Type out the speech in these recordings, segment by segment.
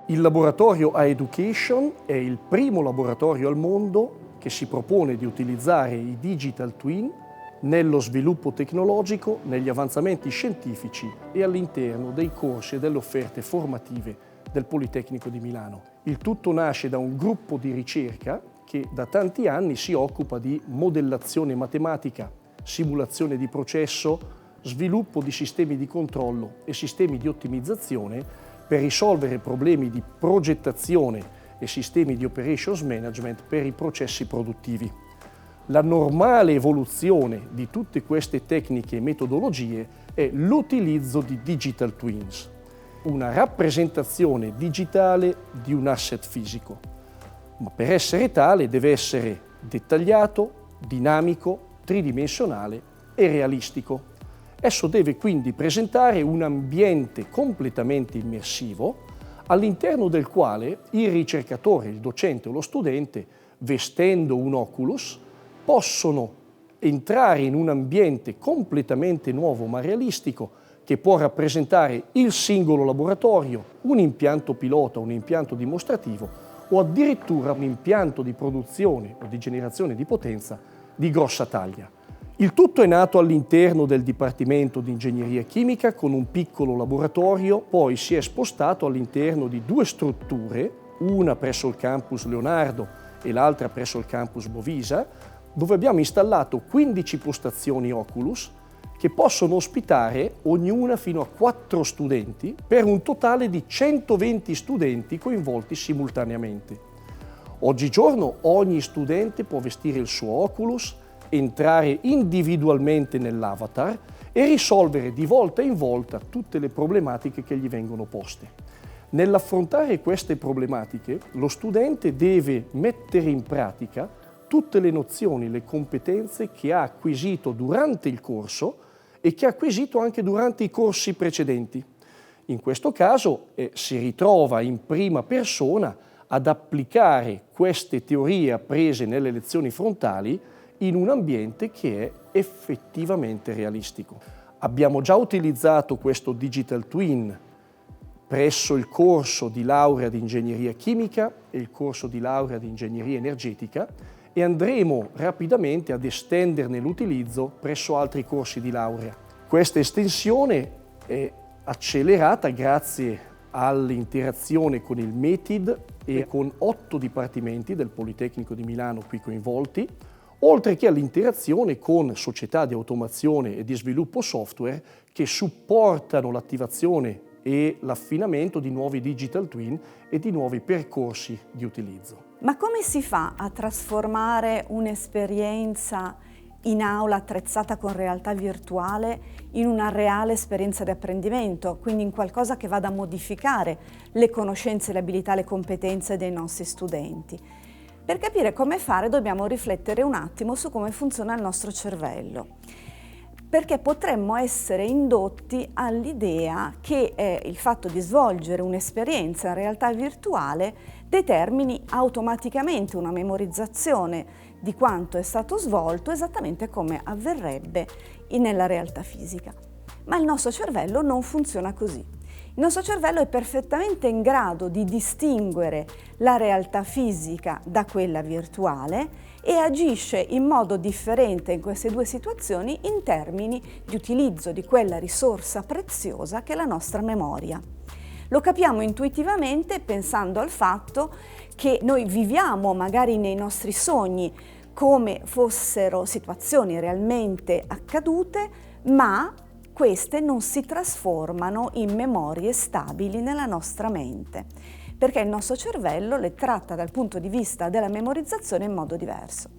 Il laboratorio A-Education è il primo laboratorio al mondo che si propone di utilizzare i digital twin nello sviluppo tecnologico, negli avanzamenti scientifici e all'interno dei corsi e delle offerte formative del Politecnico di Milano. Il tutto nasce da un gruppo di ricerca che da tanti anni si occupa di modellazione matematica, simulazione di processo, sviluppo di sistemi di controllo e sistemi di ottimizzazione per risolvere problemi di progettazione e sistemi di operations management per i processi produttivi. La normale evoluzione di tutte queste tecniche e metodologie è l'utilizzo di digital twins, una rappresentazione digitale di un asset fisico, ma per essere tale deve essere dettagliato, dinamico, tridimensionale e realistico. Esso deve quindi presentare un ambiente completamente immersivo all'interno del quale il ricercatore, il docente o lo studente, vestendo un oculus, possono entrare in un ambiente completamente nuovo ma realistico che può rappresentare il singolo laboratorio, un impianto pilota, un impianto dimostrativo o addirittura un impianto di produzione o di generazione di potenza di grossa taglia. Il tutto è nato all'interno del Dipartimento di Ingegneria Chimica con un piccolo laboratorio, poi si è spostato all'interno di due strutture, una presso il campus Leonardo e l'altra presso il campus Bovisa, dove abbiamo installato 15 postazioni Oculus che possono ospitare ognuna fino a 4 studenti per un totale di 120 studenti coinvolti simultaneamente. Oggigiorno ogni studente può vestire il suo Oculus, entrare individualmente nell'avatar e risolvere di volta in volta tutte le problematiche che gli vengono poste. Nell'affrontare queste problematiche, lo studente deve mettere in pratica tutte le nozioni, le competenze che ha acquisito durante il corso e che ha acquisito anche durante i corsi precedenti. In questo caso si ritrova in prima persona ad applicare queste teorie apprese nelle lezioni frontali in un ambiente che è effettivamente realistico. Abbiamo già utilizzato questo digital twin presso il corso di laurea di ingegneria chimica e il corso di laurea di ingegneria energetica e andremo rapidamente ad estenderne l'utilizzo presso altri corsi di laurea. Questa estensione è accelerata grazie all'interazione con il METID e con 8 dipartimenti del Politecnico di Milano qui coinvolti, oltre che all'interazione con società di automazione e di sviluppo software che supportano l'attivazione e l'affinamento di nuovi digital twin e di nuovi percorsi di utilizzo. Ma come si fa a trasformare un'esperienza in aula attrezzata con realtà virtuale in una reale esperienza di apprendimento, quindi in qualcosa che vada a modificare le conoscenze, le abilità, le competenze dei nostri studenti? Per capire come fare dobbiamo riflettere un attimo su come funziona il nostro cervello, perché potremmo essere indotti all'idea che il fatto di svolgere un'esperienza in realtà virtuale determini automaticamente una memorizzazione di quanto è stato svolto esattamente come avverrebbe nella realtà fisica. Ma il nostro cervello non funziona così. Il nostro cervello è perfettamente in grado di distinguere la realtà fisica da quella virtuale e agisce in modo differente in queste due situazioni in termini di utilizzo di quella risorsa preziosa che è la nostra memoria. Lo capiamo intuitivamente pensando al fatto che noi viviamo magari nei nostri sogni come fossero situazioni realmente accadute, ma queste non si trasformano in memorie stabili nella nostra mente, perché il nostro cervello le tratta dal punto di vista della memorizzazione in modo diverso.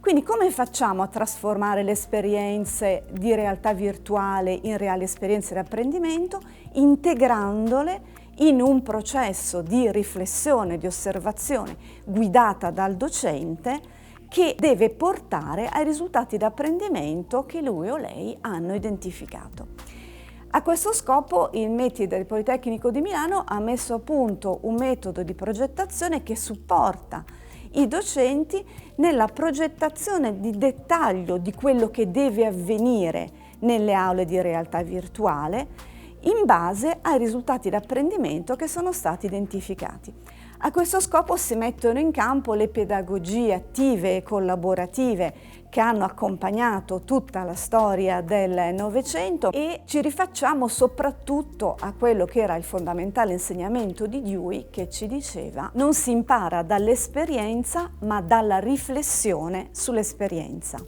Quindi come facciamo a trasformare le esperienze di realtà virtuale in reali esperienze di apprendimento? Integrandole in un processo di riflessione, di osservazione guidata dal docente che deve portare ai risultati di apprendimento che lui o lei hanno identificato. A questo scopo il METID del Politecnico di Milano ha messo a punto un metodo di progettazione che supporta i docenti nella progettazione di dettaglio di quello che deve avvenire nelle aule di realtà virtuale in base ai risultati d'apprendimento che sono stati identificati. A questo scopo si mettono in campo le pedagogie attive e collaborative che hanno accompagnato tutta la storia del Novecento e ci rifacciamo soprattutto a quello che era il fondamentale insegnamento di Dewey, che ci diceva: non si impara dall'esperienza ma dalla riflessione sull'esperienza.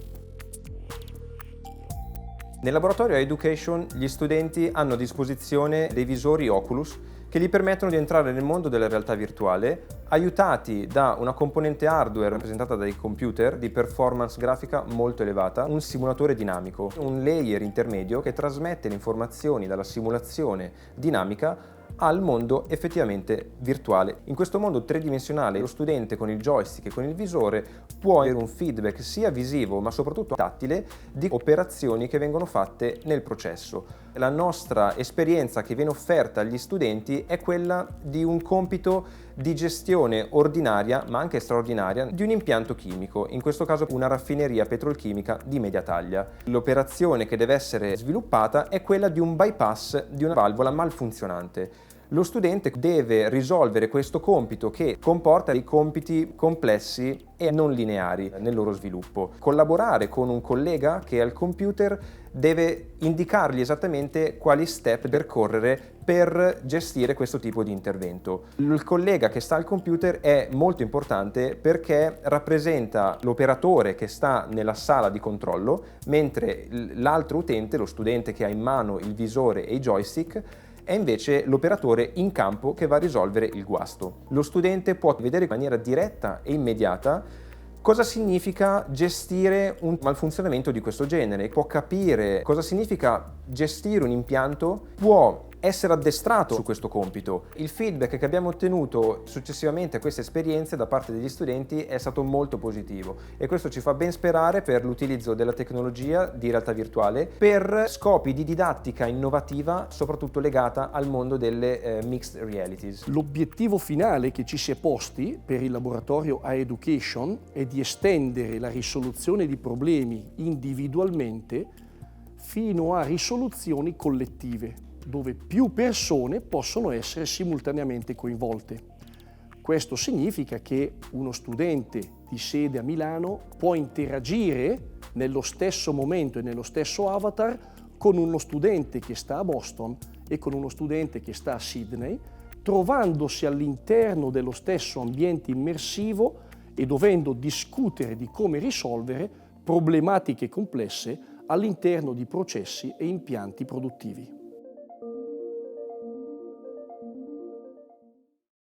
Nel laboratorio Education gli studenti hanno a disposizione dei visori Oculus che gli permettono di entrare nel mondo della realtà virtuale, aiutati da una componente hardware rappresentata dai computer di performance grafica molto elevata, un simulatore dinamico, un layer intermedio che trasmette le informazioni dalla simulazione dinamica al mondo effettivamente virtuale. In questo mondo tridimensionale lo studente con il joystick e con il visore può avere un feedback sia visivo ma soprattutto tattile di operazioni che vengono fatte nel processo. La nostra esperienza che viene offerta agli studenti è quella di un compito di gestione ordinaria ma anche straordinaria di un impianto chimico, in questo caso una raffineria petrolchimica di media taglia. L'operazione che deve essere sviluppata è quella di un bypass di una valvola malfunzionante. Lo studente deve risolvere questo compito che comporta dei compiti complessi e non lineari nel loro sviluppo. Collaborare con un collega che al computer deve indicargli esattamente quali step percorrere per gestire questo tipo di intervento. Il collega che sta al computer è molto importante perché rappresenta l'operatore che sta nella sala di controllo, mentre l'altro utente, lo studente che ha in mano il visore e i joystick, è invece l'operatore in campo che va a risolvere il guasto. Lo studente può vedere in maniera diretta e immediata cosa significa gestire un malfunzionamento di questo genere, può capire cosa significa gestire un impianto, può essere addestrato su questo compito. Il feedback che abbiamo ottenuto successivamente a queste esperienze da parte degli studenti è stato molto positivo e questo ci fa ben sperare per l'utilizzo della tecnologia di realtà virtuale per scopi di didattica innovativa, soprattutto legata al mondo delle mixed realities. L'obiettivo finale che ci si è posti per il laboratorio A-Education è di estendere la risoluzione di problemi individualmente fino a risoluzioni collettive, dove più persone possono essere simultaneamente coinvolte. Questo significa che uno studente di sede a Milano può interagire nello stesso momento e nello stesso avatar con uno studente che sta a Boston e con uno studente che sta a Sydney, trovandosi all'interno dello stesso ambiente immersivo e dovendo discutere di come risolvere problematiche complesse all'interno di processi e impianti produttivi.